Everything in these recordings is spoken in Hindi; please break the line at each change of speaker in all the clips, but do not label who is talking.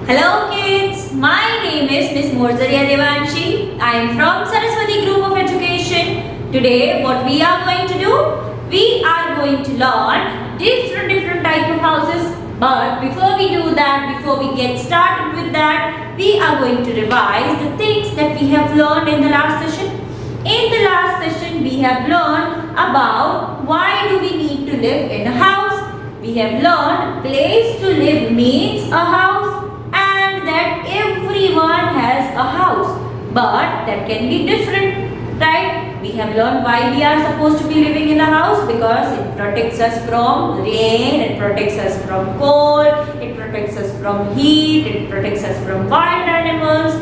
Hello kids, my name is Miss Morzaria Devanshi. I am from Saraswati Group of Education. Today what we are going to do? We are going to learn different type of houses. But before we do that, before we get started with that, we are going to revise the things that we have learned in the last session. In the last session, we have learned about why do we need to live in a house. We have learned place to live means a house and that everyone has a house. But that can be different, right? We have learned why we are supposed to be living in a house because it protects us from rain, it protects us from cold, it protects us from heat, it protects us from wild animals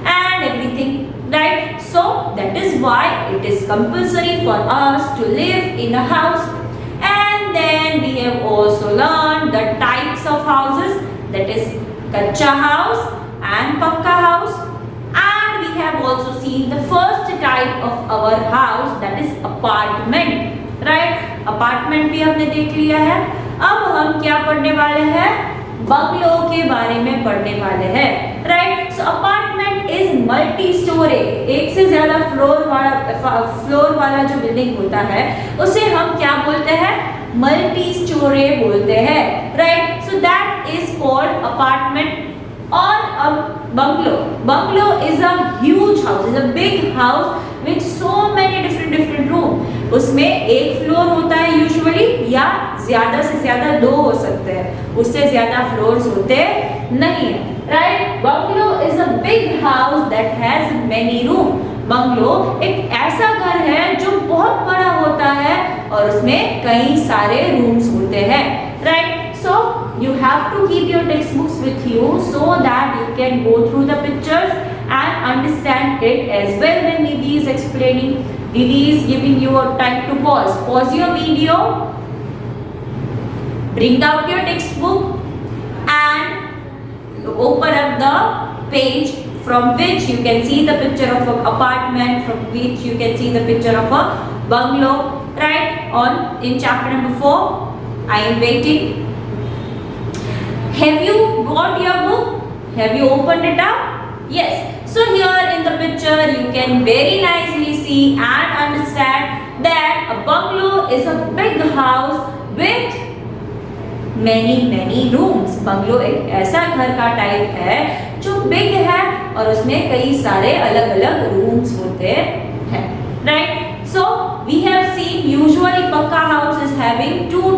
and everything. Right? So that is why it is compulsory for us to live in a house. And then we have also learned the types of houses, that is kacha house and pakka house. And we have also seen the first type of our house, that is apartment. Right? Apartment भी हमने देख लिया है. अब हम क्या पढ़ने वाले हैं? बंगलो के बारे में पढ़ने वाले हैं. Right? So apartment is multi storey. एक से ज्यादा फ्लोर वाला जो बिल्डिंग होता है उसे हम क्या बोलते हैं? मल्टी स्टोरी बोलते हैं. Right? So that is called apartment. और अब bungalow is a huge house, is a big house with so many different room. उसमें एक फ्लोर होता है यूजुअली या ज्यादा से ज्यादा दो हो सकते हैं, उससे ज्यादा फ्लोर्स होते नहीं है. Right? Bungalow is a big house that has many room. Bungalow एक ऐसा घर है जो बहुत बड़ा होता है और उसमें कई सारे रूम्स होते हैं. Right? So you have to keep your textbooks with you so that you can go through the pictures and understand it as well when Nidhi is explaining. Nidhi is giving you a time to pause. Pause your video. Bring out your textbook and open up the page from which you can see the picture of an apartment, from which you can see the picture of a bungalow. Right? In chapter number 4. I am waiting. Have you got your book? Have you opened it up? Yes. So here in the picture you can very nicely see and understand that a bungalow is a big house with many rooms. Bungalow एक ऐसा घर का टाइप है जो बिग है और उसमें कई सारे अलग-अलग रूम्स होते हैं. Right? So we have seen usually pakka house is having two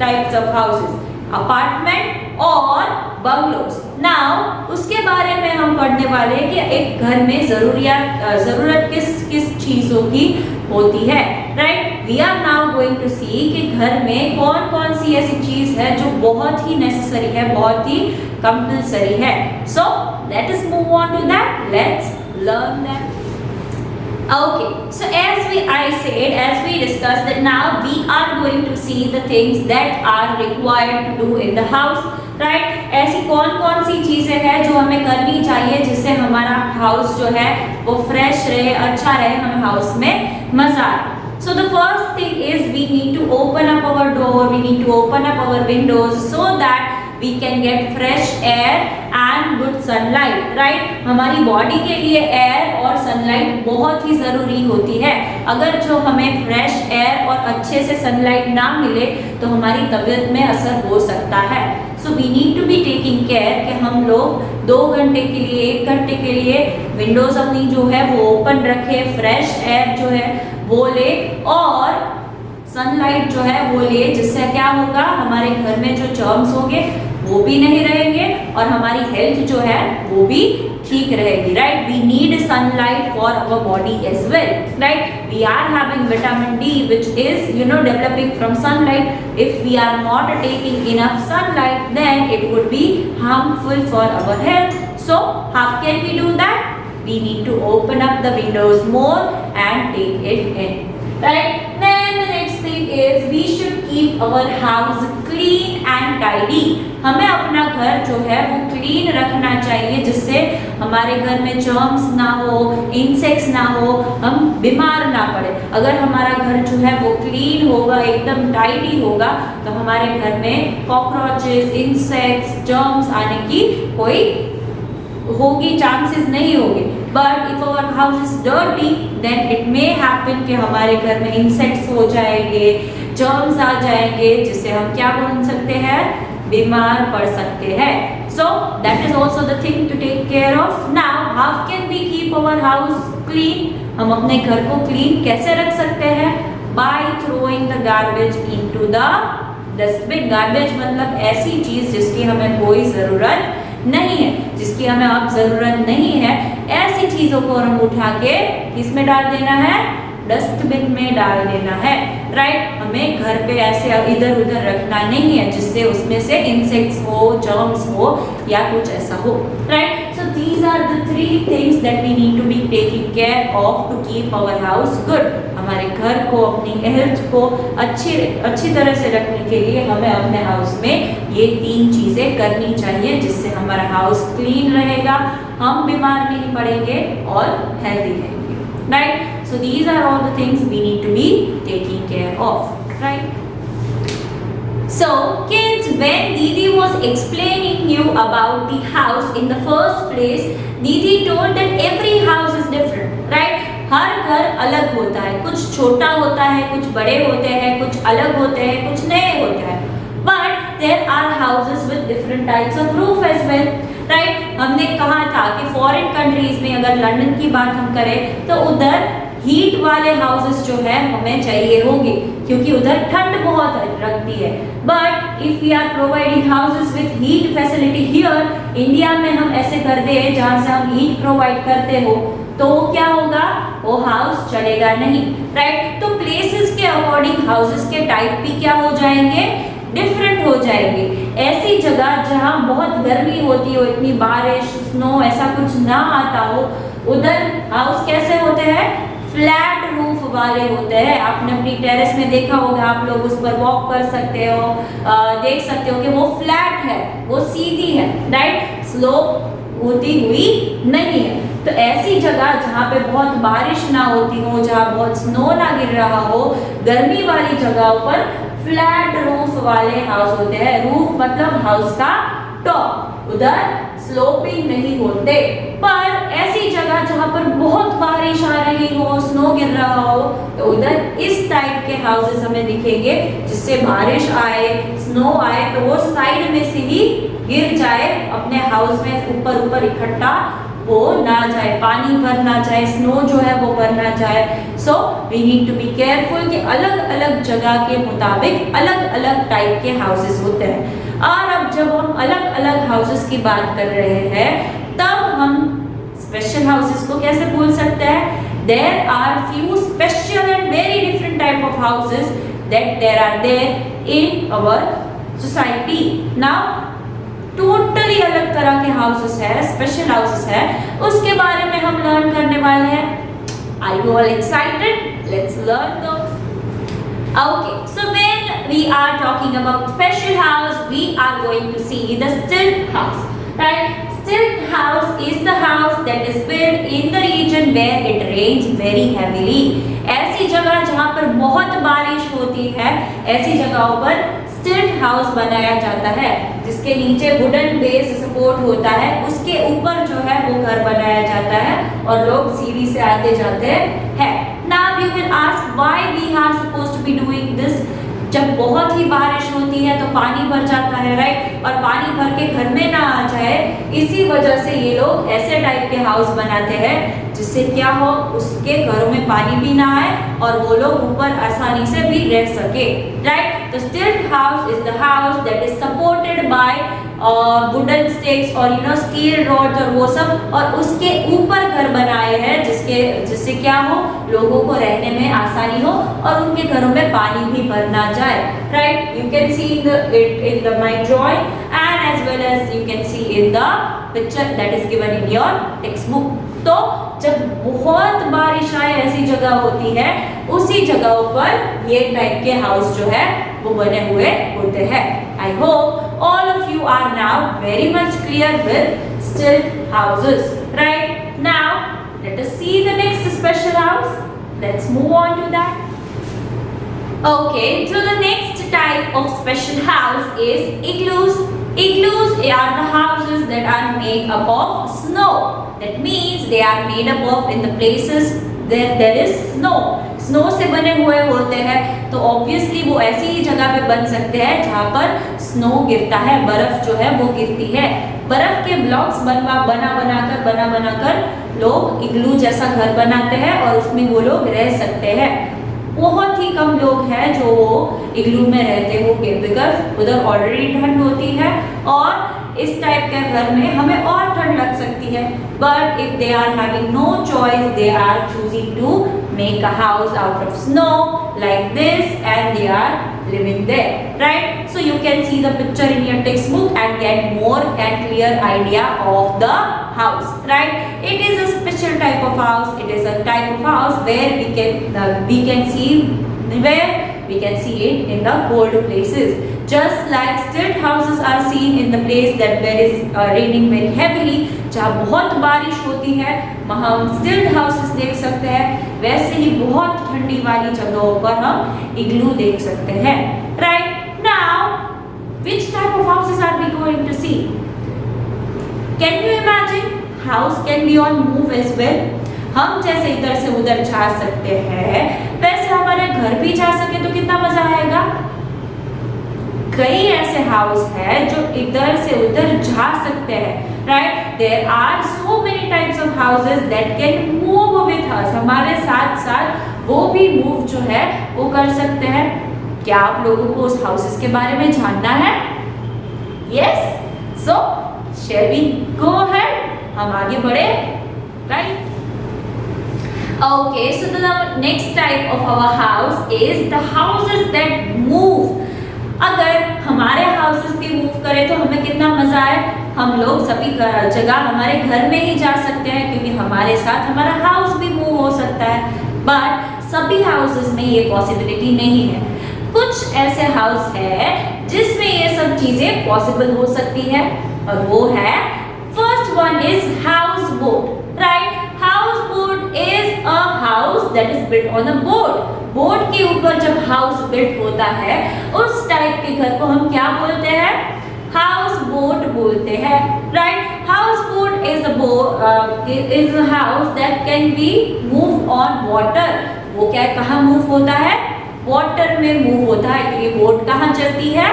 types of houses. Apartment और बंगलोज. नाउ उसके बारे में हम पढ़ने वाले हैं कि एक घर में जरूरत किस चीजों की होती है. Right? We are now going to see कि घर में कौन सी ऐसी चीज है जो बहुत ही नेसेसरी है, बहुत ही कंपल्सरी है. So let us move on to that. Let's learn that. Okay, so as we discussed that now we are going to see the things that are required to do in the house. Right? ऐसी कौन सी चीजें हैं जो हमें करनी चाहिए जिससे हमारा हाउस जो है वो फ्रेश रहे, अच्छा रहे, हमें हाउस में मजा आए. So the first thing is we need to open up our door, we need to open up our windows so that we can get fresh air and good sunlight. Right? हमारी बॉडी के लिए एयर और सनलाइट बहुत ही ज़रूरी होती है. अगर जो हमें फ्रेश एयर और अच्छे से सनलाइट ना मिले तो हमारी तबीयत में असर हो सकता है. So we need to be taking care कि हम लोग 2 घंटे के लिए, 1 घंटे के लिए विंडोज अपनी जो है वो ओपन रखें, फ्रेश एयर जो है वो ले और सनलाइट जो है वो ले. जिससे क्या होगा, हमारे घर में जो जर्म्स होंगे वो भी नहीं रहेंगे और हमारी हेल्थ जो है वो भी ठीक रहेगी. Right? We need sunlight for our body as well. Right? We are having vitamin D which is developing from sunlight. If we are not taking enough sunlight then it would be harmful for our health. So how can we do that? We need to open up the windows more and take it in. Right? Then the next thing is we should keep our house clean and tidy. हमें अपना घर जो है वो क्लीन रखना चाहिए जिससे हमारे घर में जर्म्स ना हो, इंसेक्ट्स ना हो, हम बीमार ना पड़े. अगर हमारा घर जो है वो क्लीन होगा, एकदम टाइडी होगा तो हमारे घर में कॉकरोचेस, इंसेक्ट्स, जर्म्स आने की कोई होगी, चांसेस नहीं होगी। But if our house is dirty then it may happen कि हमारे घर में इंसेक्ट्स हो जाएंगे, जर्म्स आ जाएंगे, जिससे हम क्या बोल सकते हैं, बीमार पड़ सकते हैं। So that is also the thing to take care of. Now how can we keep our house clean? हम अपने घर को क्लीन कैसे रख सकते हैं? By throwing the garbage into the dustbin. Garbage मतलब ऐसी चीज जिसकी हमें कोई जरूरत नहीं है, जिसकी हमें अब जरूरत नहीं है, ऐसी चीजों को हम उठा के किसमें डाल देना है? डस्टबिन में डाल देना है, राइट। हमें घर पे ऐसे इधर उधर रखना नहीं है जिससे उसमें से इंसेक्ट्स हो, जर्म्स हो या कुछ ऐसा हो, right. So these are the 3 things that we need to be taking care of to keep our house good. हमारे घर को, अपनी हेल्थ को अच्छी तरह से रखने के लिए हमें अपने हाउस में ये 3 चीजें करनी चाहिए, जिससे हमारा हाउस क्लीन रहेगा, हम बीमार नहीं पड़ेंगे और हेल्दी रहेंगे, right. So these are all the things we need to be taking care of, right? So kids, when Didi was explaining you about the house in the first place, Didi told that every house is different, right? हर घर अलग होता है, कुछ छोटा होता है, कुछ बड़े होते हैं, कुछ अलग होते हैं, कुछ नए होते हैं। But there are houses with different types of roof as well, right? हमने कहा था कि फॉरेन कंट्रीज में, अगर लंदन की बात हम करें तो उधर हीट वाले हाउसेस जो है हमें चाहिए होंगे, क्योंकि उधर ठंड बहुत लगती है। But if we are providing houses with heat facility here, India में हम ऐसे कर दे जहाँ से हम हीट प्रोवाइड करते हो, तो क्या होगा? वो हाउस चलेगा नहीं, राइट। तो प्लेसेस के अकॉर्डिंग हाउसेस के टाइप भी क्या हो जाएंगे? डिफरेंट हो जाएंगे। ऐसी जगह जहाँ बहुत गर्मी होती हो, इतनी बारिश, स्नो ऐसा कुछ ना आता हो, उधर हाउस कैसे होते हैं? फ्लैट रूफ वाले होते हैं। आपने अपनी टेरेस में देखा होगा, आप लोग उस पर वॉक कर सकते हो, देख सकते हो कि वो फ्लैट है, वो सीधी है, राइट, स्लोप होती हुई नहीं है। तो ऐसी जगह जहाँ पे बहुत बारिश ना होती हो, जहाँ बहुत स्नो ना गिर रहा हो, गर्मी वाली जगहों पर फ्लैट रूफ वाले हाउस होते हैं। रूफ मतलब हाउस का टॉप, उधर स्लोपिंग नहीं होते। पर ऐसी जगह जहाँ पर बहुत बारिश आ रही हो, स्नो गिर रहा हो, तो उधर इस टाइप के हाउसेस हमें दिखेंगे, जिससे बारिश आए, स्नो आए तो वो साइड में से ही गिर जाए, अपने हाउस में ऊपर ऊपर इकट्ठा हो ना जाए, पानी भर ना जाए, स्नो जो है वो भर ना जाए। So we need to be careful कि अलग अलग जगह के मुताबिक अलग अलग टाइप के हाउसेस होते हैं। और अब जब हम अलग अलग हाउसेस की बात कर रहे हैं, तब हम स्पेशल हाउसेस को कैसे बोल सकते हैं? There are few special and very different type of houses that there are there in our society. Now totally अलग तरह के हाउसेस है, स्पेशल हाउसेस है, उसके बारे में हम लर्न करने वाले हैं। Are you all excited? Let's learn those. Okay, so when we are talking about special house, we are going to see the stilt house, right? Stilt house is the house that is built in the region where it rains very heavily. ऐसी जगह जहाँ पर बहुत बारिश होती है, ऐसी जगहों पर स्टिल्ट हाउस बनाया जाता है, जिसके नीचे वुडन बेस सपोर्ट होता है, उसके ऊपर जो है वो घर बनाया जाता है और लोग सीढ़ी से आते जाते हैं। Now you will ask why we are supposed to be doing this? जब बहुत ही बारिश होती है तो पानी भर जाता है, राइट, और पानी भर के घर में ना आ जाए, इसी वजह से ये लोग ऐसे टाइप के हाउस बनाते हैं जिससे क्या हो, उसके घरों में पानी भी ना आए और वो लोग ऊपर आसानी से भी रह सके, राइट। तो स्टिल्ट house is the house that is supported by wooden sticks और स्टील रॉड्स और वो सब, और उसके ऊपर घर बनाए हैं जिससे क्या हो, लोगों को रहने में आसानी हो और उनके घरों में पानी भी भर ना जाए, right. You can see in my drawing and as well as you can see in the picture that is given in your textbook. तो जब बहुत बारिश आए ऐसी जगह होती है, उसी जगहों पर ये टाइप के हाउस जो है वो बने हुए होते हैं। I hope all of you are now very much clear with stilt houses, right? Now let us see the next special house. Let's move on to that. Okay, so the next type of special house is igloos. Igloos are the houses that are made up of snow. That means they are made up of in the places that there is snow. Snow से बने हुए होते हैं, तो ऑब्वियसली वो ऐसी ही जगह पे बन सकते हैं जहाँ पर स्नो गिरता है, बर्फ जो है वो गिरती है। बर्फ के ब्लॉक्स बना बनाकर लोग इग्लू जैसा घर बनाते हैं और उसमें वो लोग रह सकते हैं। बहुत ही कम लोग हैं जो वो इग्लू में रहते होंगे, बिकॉज उधर ऑलरेडी ठंड होती है और इस टाइप के घर में हमें और ठंड लग सकती है। But if they are having no choice, they are choosing to make a house out of snow like this and they are living there, right? So you can see the picture in your textbook and get more and clear idea of the house, right? It is a special type of house. It is a type of house where we can see it in the cold places. Just like stilt houses are seen in the place that there is raining very heavily, जहाँ बहुत बारिश होती है वहाँ हम स्टिल्ट हाउसेस देख सकते हैं, वैसे ही बहुत ठंडी वाली जगहों पर हम इग्लू देख सकते हैं, right? Now which type of houses are we going to see? Can you imagine? House can be on move as well. हम जैसे इधर से उधर जा सकते हैं, वैसे हमारे घर भी जा सके तो कितना मजा आएगा। कई ऐसे हाउस है जो इधर से उधर जा सकते हैं, right? There are so many types of houses that can move with us, हमारे साथ साथ वो भी मूव जो है वो कर सकते हैं। क्या आप लोगों को उस हाउसेस के बारे में जानना है? Yes, so shall we go ahead, हम आगे बढ़े, right? Okay, so the next type of our house is the houses that move. अगर हमारे हाउसेस भी मूव करें तो हमें कितना मजा आए। हम लोग सभी जगह हमारे घर में ही जा सकते हैं क्योंकि हमारे साथ हमारा हाउस भी मूव हो सकता है, बट सभी हाउसेस में ये पॉसिबिलिटी नहीं है। कुछ ऐसे हाउस है जिसमें ये सब चीजें पॉसिबल हो सकती है और वो है, first one is house boat, right? House boat is a house that is built on a boat. Boat के ऊपर जब हाउस बिल्ट होता है उस टाइप के घर को हम क्या बोलते हैं? हाउस बोट बोलते हैं, right? House boat is a house that can be move on water. वो क्या कहाँ मूव होता है? वाटर में मूव होता है, क्योंकि बोट कहाँ चलती है?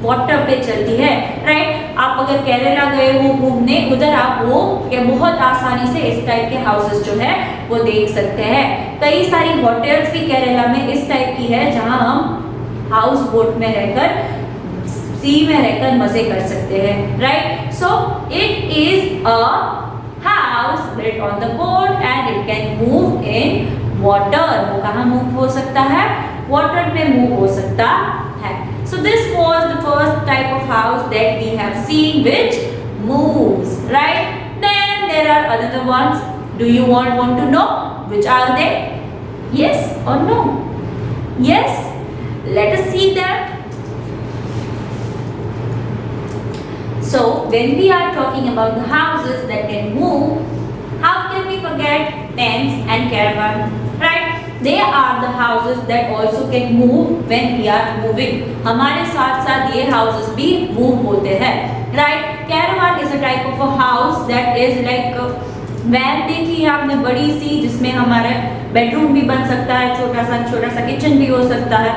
वाटर पे चलती है, राइट? आप अगर केरला गए हो घूमने, उधर आप वो बहुत आसानी से इस टाइप के हाउसेस जो है वो देख सकते हैं। कई सारी होटल्स भी केरला में इस टाइप की है जहां हम हाउस बोट में रहकर, सी में रहकर मजे कर सकते हैं, right? So it is a house built on the boat and it can move in water. वो कहाँ मूव हो सकता है? वाटर में मूव हो सकता है। So this was the first type of house that we have seen which moves, right? Then there are other ones. Do you want to know which are they? Yes or no? Yes? Let us see them. So when we are talking about the houses that can move, how can we forget tents and caravan, right? They are the houses that also can move when we are moving. हमारे साथ साथ ये houses भी move होते हैं, right? Caravan is a type of a house that is like van देखी है आपने, बड़ी सी, जिसमें हमारा बेडरूम भी बन सकता है, छोटा सा किचन भी हो सकता है,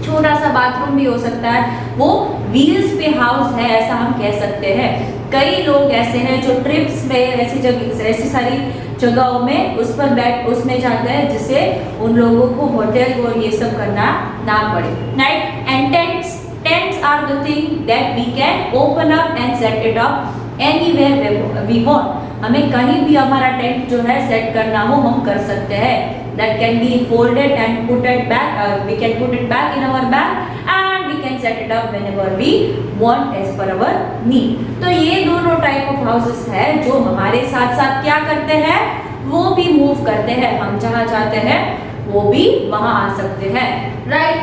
छोटा सा बाथरूम भी हो सकता है। वो व्हील्स पे हाउस है ऐसा हम कह सकते हैं। कई लोग ऐसे हैं जो ट्रिप्स में ऐसी सारी जगहों में उसमें जाते हैं जिससे उन लोगों को होटल और ये सब करना ना पड़े, right? And tents are the thing that we can open up and set it up anywhere we want. हमें कहीं भी हमारा टेंट जो है सेट करना हो हम कर सकते हैं। That can be folded and put it back. We can put it back in our bag and we can set it up whenever we want as per our need. तो ये दोनों type of houses है जो हमारे साथ साथ क्या करते हैं? वो भी move करते हैं। हम जहाँ चाहते हैं वो भी वहाँ आ सकते हैं, right?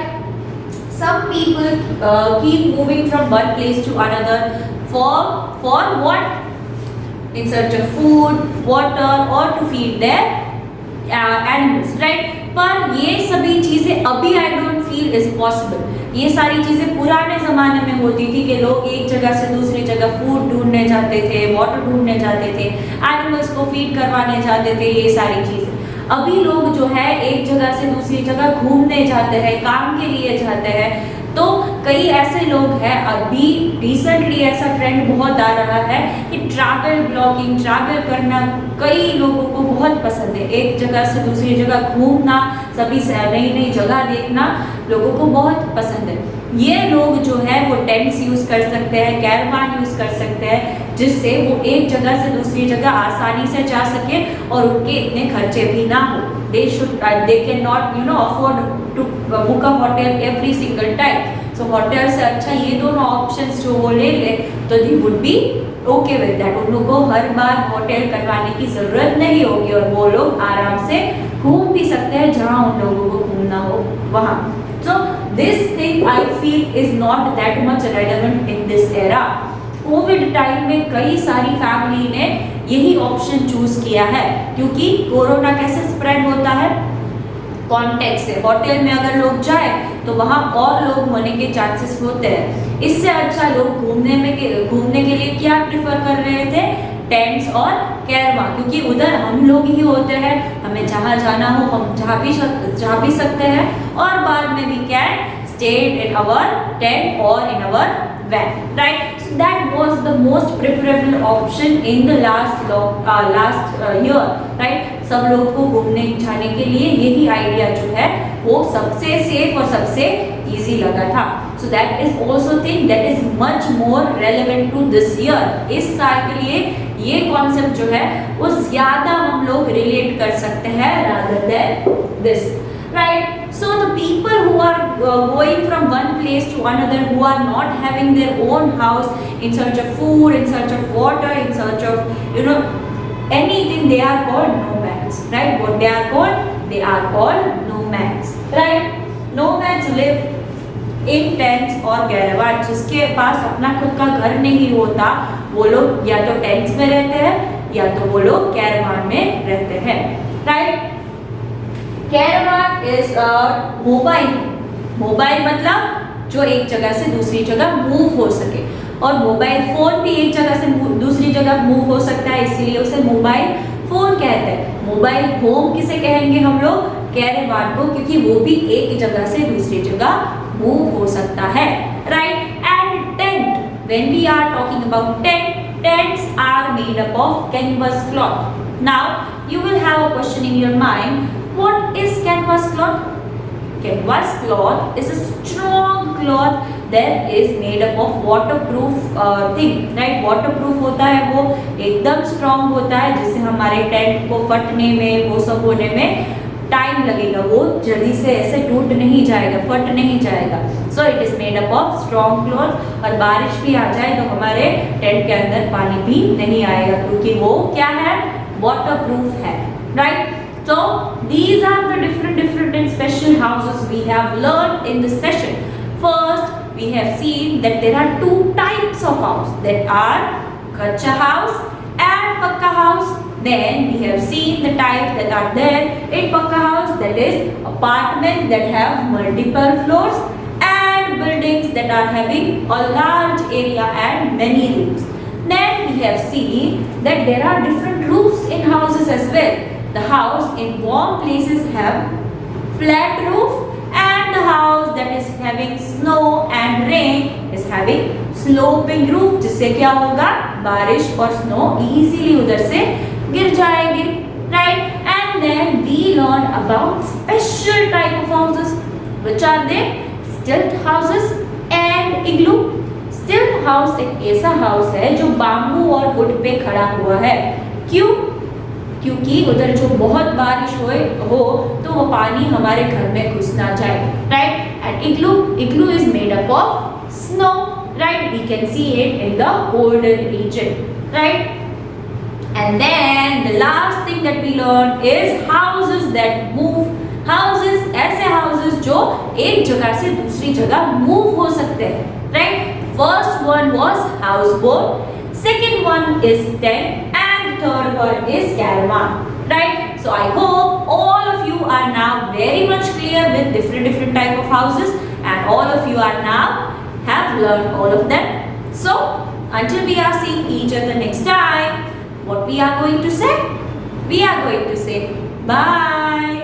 Some people keep moving from one place to another for what? In search of food, water, or to feed their animals, right? पर ये सभी चीजें अभी I don't feel is possible, ये सारी चीजें पुराने जमाने में होती थी कि लोग एक जगह से दूसरी जगह फूड ढूंढने जाते थे, वाटर ढूंढने जाते थे, एनिमल्स को फीड करवाने जाते थे, ये सारी चीजें। अभी लोग जो है एक जगह से दूसरी जगह घूमने जाते हैं, काम के लिए जाते हैं। तो कई ऐसे लोग हैं, अभी रिसेंटली ऐसा ट्रेंड बहुत आ रहा है कि ट्रैवल ब्लॉगिंग, ट्रैवल करना कई लोगों को बहुत पसंद है। एक जगह से दूसरी जगह घूमना, सभी से नई नई जगह देखना लोगों को बहुत पसंद है। ये लोग जो है वो टेंट्स यूज कर सकते हैं, कैरवान यूज कर सकते हैं, जिससे वो एक जगह से दूसरी जगह आसानी से जा सके और उनके इतने खर्चे भी ना हो। They can not afford to book a hotel every single time. So hotel से अच्छा ये दोनों ऑप्शंस जो वो ले ले तो they would be okay with that. उन लोगों को हर बार होटल करवाने की जरूरत नहीं होगी और वो लोग आराम से घूम भी सकते हैं जहाँ उन लोगों को घूमना हो वहाँ। So this thing I feel is not that much relevant in this era. Covid time में कई सारी फैमिली ने यही ऑप्शन चूज किया है, क्योंकि कोरोना कैसे स्प्रेड होता है, कांटेक्ट से। होटल में अगर लोग जाए तो वहाँ और लोग होने के चांसेस होते हैं। इससे अच्छा लोग घूमने के लिए क्या प्रिफर कर रहे थे, टेंट्स और कैरवा, क्योंकि उधर हम लोग ही होते हैं, हमें जहाँ जाना हो हम जा भी सकते हैं और बाद में भी can stayed in our tent or in our van, right? So that was the most preferable option in the last year, right? सब लोग को घूमने जाने के लिए यही आइडिया जो है वो सबसे सेफ और सबसे इजी लगा था। So that is also thing that is much more relevant to this year. इस साल के लिए ये कॉन्सेप्ट जो है वो ज्यादा हम लोग रिलेट कर सकते हैं rather than this, right? So the people who are going from one place to another, who are not having their own house, in search of food, in search of water, in search of anything, they are called nomads, right? What they are called? They are called nomads, right? Nomads live in tents or caravans. जिसके पास अपना खुद का घर नहीं होता, वो लोग या तो टेंट्स में रहते हैं या तो वो लोग कैरावान में रहते हैं, right? कैरावान इज मोबाइल मतलब जो एक जगह से दूसरी जगह मूव हो सके, और मोबाइल फोन भी एक जगह से दूसरी जगह मूव हो सकता है, इसीलिए उसे मोबाइल फोन कहते हैं। मोबाइल होम किसे कहेंगे हम लोग, कैरावान को, क्योंकि वो भी एक जगह से दूसरी जगह मूव हो सकता है, right? And tent, when we are talking about tent, tents are made up of canvas cloth. Now you will have a question in your mind, what is canvas cloth? Canvas cloth is a strong cloth that is made up of waterproof thing, right? Waterproof होता है, वो एकदम strong होता है, जिससे हमारे टेंट को फटने में, वो सब होने में टाइम लगेगा, वो जल्दी से ऐसे टूट नहीं जाएगा, फट नहीं जाएगा। So it is made up of strong cloth, और बारिश भी आ जाए तो हमारे टेंट के अंदर पानी भी नहीं आएगा, क्योंकि वो क्या है, waterproof है, right? So these are the different and special houses we have learned in this session. First, we have seen that there are two types of house, that are kacha house and pakka house. Then we have seen the types that are there in pakka house, that is apartments that have multiple floors and buildings that are having a large area and many rooms. Then we have seen that there are different roofs in houses as well. The house in warm places have flat roof, and the house that is having snow and rain is having sloping roof, जिससे क्या होगा, बारिश और snow easily उधर से गिर जाएगी, right? And then we learn about special type of houses, which are they? Stilt houses and igloo. Stilt house एक ऐसा house है जो बाम्बू और वुड पे खड़ा हुआ है। क्यों? क्योंकि उधर जो बहुत बारिश हो तो वो पानी हमारे घर में घुस ना जाए, right? And igloo is made up of snow, right? We can see it in the colder region, right? And then the last thing that we learn is houses that move. Houses ऐसे हाउसेस जो एक जगह से दूसरी जगह मूव हो सकते हैं, right? First one was house boat, second one is tent, third one is caravan, right? So I hope all of you are now very much clear with different type of houses, and all of you are now have learned all of them. So until we are seeing each other next time, what we are going to say? We are going to say bye.